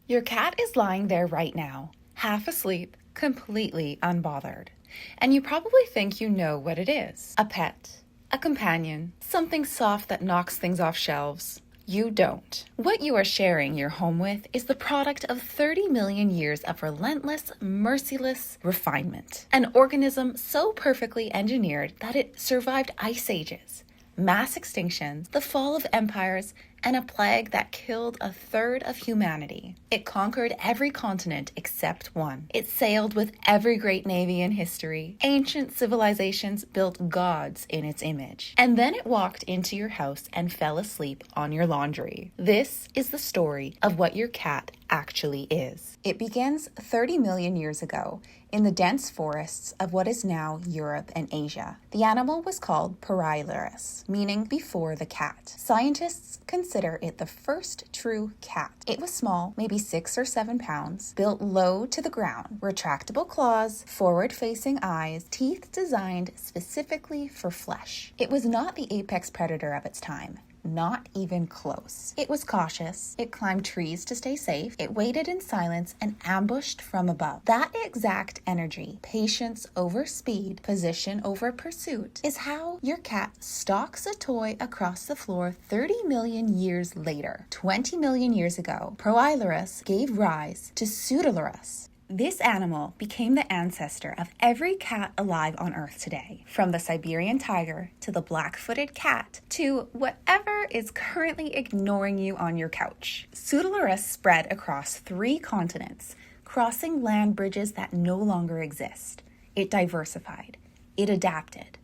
Your cat is lying there right now, half asleep, completely unbothered. And you probably think you know what it is. A pet, a companion, something soft that knocks things off shelves. You don't. What you are sharing your home with is the product of 30 million years of relentless, merciless refinement. An organism so perfectly engineered that it survived ice ages, mass extinctions, the fall of empires, and a plague that killed a third of humanity. It conquered every continent except one. It sailed with every great navy in history. Ancient civilizations built gods in its image. And then it walked into your house and fell asleep on your laundry. This is the story of what your cat actually is. It begins 30 million years ago in the dense forests of what is now Europe and Asia. The animal was called purring, meaning before the cat. Scientists consider it the first true cat. It was small, maybe 6 or 7 pounds, built low to the ground, retractable claws, forward-facing eyes, teeth designed specifically for flesh. It was not the apex predator of its time. Not even close. It was cautious. It climbed trees to stay safe. It waited in silence and ambushed from above. That exact energy, patience over speed, position over pursuit, is how your cat stalks a toy across the floor 30 million years later. 20 million years ago, Proilurus gave rise to Pseudolurus. This animal became the ancestor of every cat alive on Earth today, from the Siberian tiger to the black-footed cat to whatever is currently ignoring you on your couch. Pseudolurus spread across 3 continents, crossing land bridges that no longer exist. It diversified. It adapted.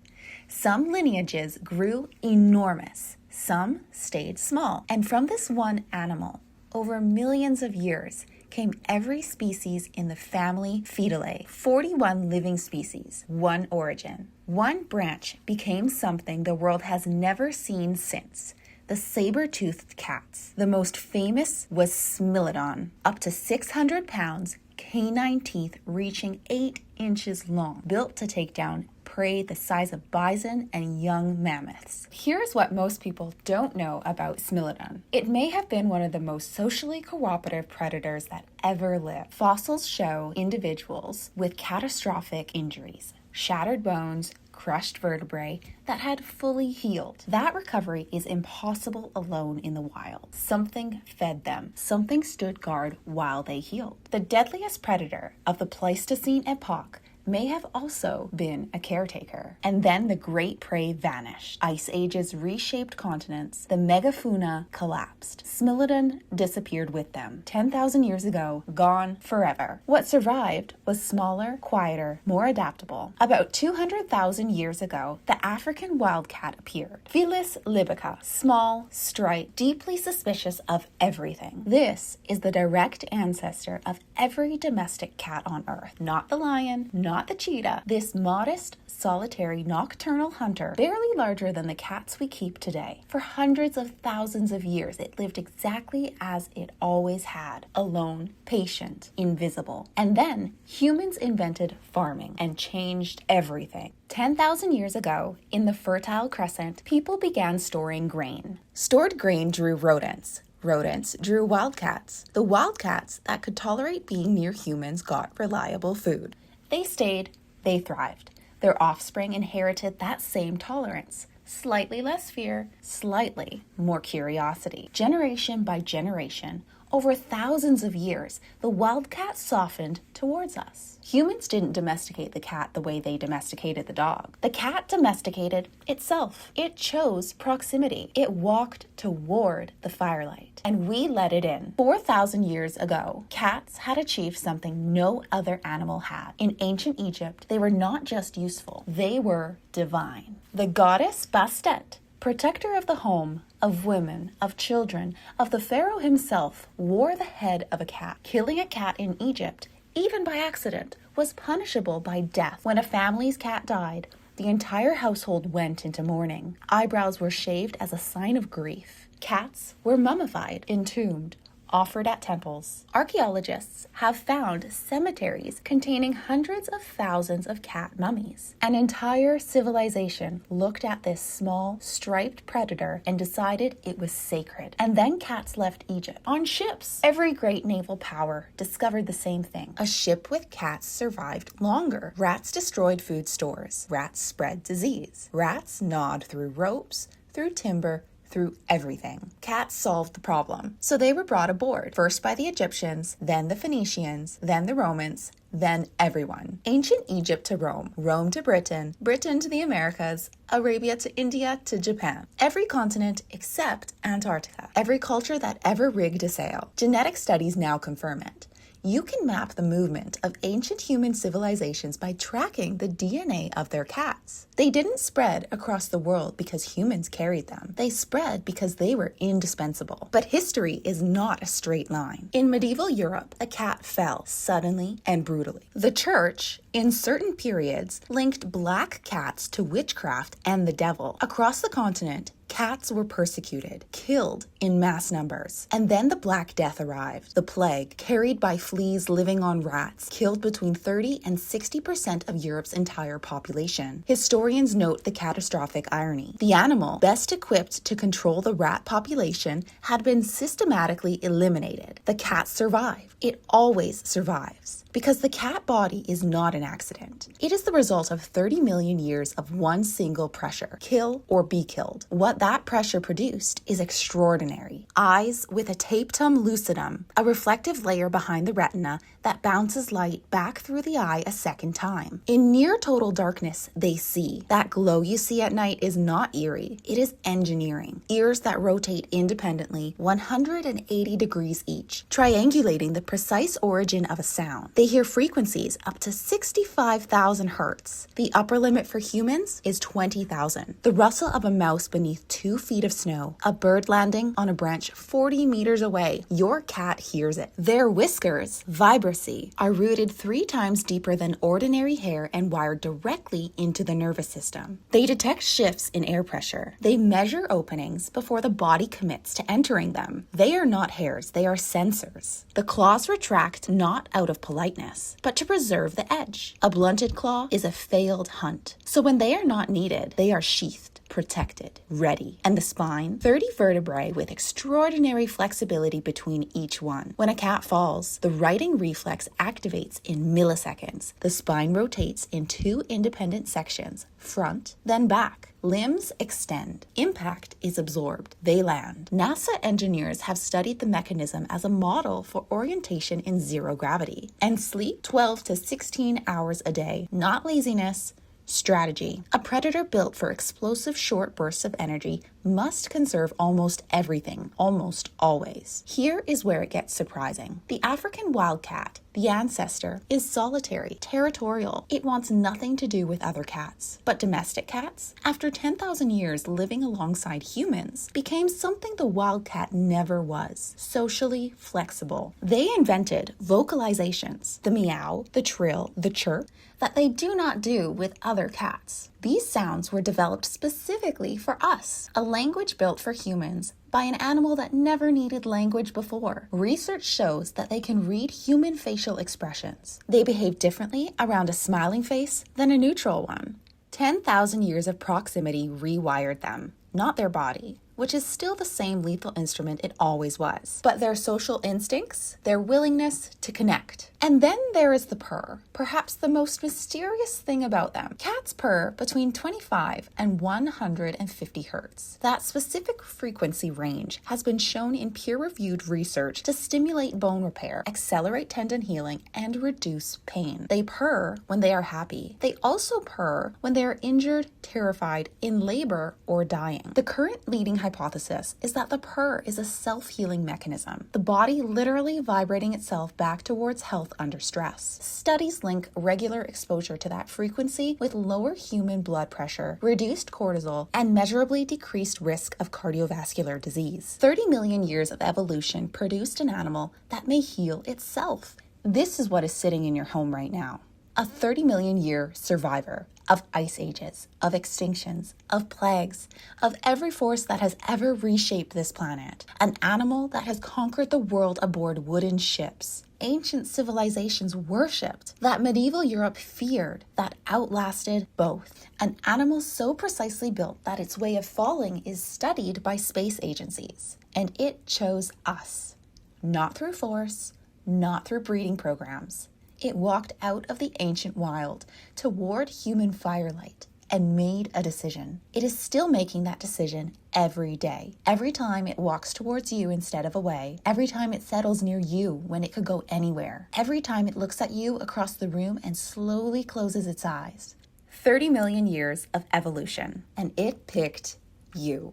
Some lineages grew enormous. Some stayed small. And from this one animal, over millions of years, came every species in the family Felidae, 41 living species, one origin. One branch became something the world has never seen since, the saber-toothed cats. The most famous was Smilodon, up to 600 pounds, canine teeth reaching 8 inches long, built to take down prey the size of bison and young mammoths. Here's what most people don't know about Smilodon. It may have been one of the most socially cooperative predators that ever lived. Fossils show individuals with catastrophic injuries, shattered bones, crushed vertebrae that had fully healed. That recovery is impossible alone in the wild. Something fed them. Something stood guard while they healed. The deadliest predator of the Pleistocene epoch may have also been a caretaker. And then the great prey vanished. Ice ages reshaped continents. The megafauna collapsed. Smilodon disappeared with them. 10,000 years ago, gone forever. What survived was smaller, quieter, more adaptable. About 200,000 years ago, the African wildcat appeared. Felis libica, small, striped, deeply suspicious of everything. This is the direct ancestor of every domestic cat on Earth. Not the lion, not the cheetah. This modest, solitary, nocturnal hunter, barely larger than the cats we keep today. For hundreds of thousands of years, it lived exactly as it always had, alone, patient, invisible. And then humans invented farming and changed everything. 10,000 years ago, in the Fertile Crescent, people began storing grain. Stored grain drew rodents. Rodents drew wildcats. The wildcats that could tolerate being near humans got reliable food. They stayed, they thrived. Their offspring inherited that same tolerance. Slightly less fear, slightly more curiosity. Generation by generation, over thousands of years, the wildcat softened towards us. Humans didn't domesticate the cat the way they domesticated the dog. The cat domesticated itself. It chose proximity. It walked toward the firelight, and we let it in. 4,000 years ago, cats had achieved something no other animal had. In ancient Egypt, they were not just useful, they were divine. The goddess Bastet, protector of the home, of women, of children, of the pharaoh himself, wore the head of a cat. Killing a cat in Egypt, even by accident, was punishable by death. When a family's cat died, the entire household went into mourning. Eyebrows were shaved as a sign of grief. Cats were mummified, entombed, offered at temples. Archaeologists have found cemeteries containing hundreds of thousands of cat mummies. An entire civilization looked at this small, striped predator and decided it was sacred. And then cats left Egypt on ships. Every great naval power discovered the same thing. A ship with cats survived longer. Rats destroyed food stores. Rats spread disease. Rats gnawed through ropes, through timber, through everything. Cats solved the problem. So they were brought aboard, first by the Egyptians, then the Phoenicians, then the Romans, then everyone. Ancient Egypt to Rome, Rome to Britain, Britain to the Americas, Arabia to India to Japan. Every continent except Antarctica. Every culture that ever rigged a sail. Genetic studies now confirm it. You can map the movement of ancient human civilizations by tracking the DNA of their cats. They didn't spread across the world because humans carried them. They spread because they were indispensable. But history is not a straight line. In medieval Europe, a cat fell suddenly and brutally. The church, in certain periods, linked black cats to witchcraft and the devil. Across the continent, cats were persecuted, killed in mass numbers. And then the Black Death arrived, the plague, carried by fleas living on rats, killed between 30 and 60% of Europe's entire population. Historians note the catastrophic irony. The animal best equipped to control the rat population had been systematically eliminated. The cat survived. It always survives. Because the cat body is not an accident. It is the result of 30 million years of one single pressure, kill or be killed. What that pressure produced is extraordinary. Eyes with a tapetum lucidum, a reflective layer behind the retina that bounces light back through the eye a second time. In near total darkness, they see. That glow you see at night is not eerie. It is engineering. Ears that rotate independently 180 degrees each, triangulating the precise origin of a sound. They hear frequencies up to 65,000 hertz. The upper limit for humans is 20,000. The rustle of a mouse beneath 2 feet of snow, a bird landing on a branch 40 meters away. Your cat hears it. Their whiskers, vibrancy, are rooted 3 times deeper than ordinary hair and wired directly into the nervous system. They detect shifts in air pressure. They measure openings before the body commits to entering them. They are not hairs, they are sensors. The claws retract not out of politeness, but to preserve the edge. A blunted claw is a failed hunt. So when they are not needed, they are sheathed, protected, ready. And the spine, 30 vertebrae with extraordinary flexibility between each one. When a cat falls, the righting reflex activates in milliseconds. The spine rotates in 2 independent sections, front, then back. Limbs extend. Impact is absorbed. They land. NASA engineers have studied the mechanism as a model for orientation in zero gravity. And sleep 12 to 16 hours a day. Not laziness, strategy. A predator built for explosive short bursts of energy must conserve almost everything, almost always. Here is where it gets surprising. The African wildcat, the ancestor, is solitary, territorial. It wants nothing to do with other cats. But domestic cats, after 10,000 years living alongside humans, became something the wildcat never was: socially flexible. They invented vocalizations, the meow, the trill, the chirp, that they do not do with other cats. These sounds were developed specifically for us, a language built for humans by an animal that never needed language before. Research shows that they can read human facial expressions. They behave differently around a smiling face than a neutral one. 10,000 years of proximity rewired them, not their body, which is still the same lethal instrument it always was, but their social instincts, their willingness to connect. And then there is the purr, perhaps the most mysterious thing about them. Cats purr between 25 and 150 hertz. That specific frequency range has been shown in peer-reviewed research to stimulate bone repair, accelerate tendon healing, and reduce pain. They purr when they are happy. They also purr when they are injured, terrified, in labor, or dying. The current leading hypothesis is that the purr is a self-healing mechanism, the body literally vibrating itself back towards health under stress. Studies link regular exposure to that frequency with lower human blood pressure, reduced cortisol, and measurably decreased risk of cardiovascular disease. 30 million years of evolution produced an animal that may heal itself. This is what is sitting in your home right now. A 30 million year survivor, of ice ages, of extinctions, of plagues, of every force that has ever reshaped this planet. An animal that has conquered the world aboard wooden ships. Ancient civilizations worshipped, that medieval Europe feared, that outlasted both. An animal so precisely built that its way of falling is studied by space agencies. And it chose us. Not through force, not through breeding programs. It walked out of the ancient wild toward human firelight and made a decision. It is still making that decision every day. Every time it walks towards you instead of away. Every time it settles near you when it could go anywhere. Every time it looks at you across the room and slowly closes its eyes. 30 million years of evolution, and it picked you.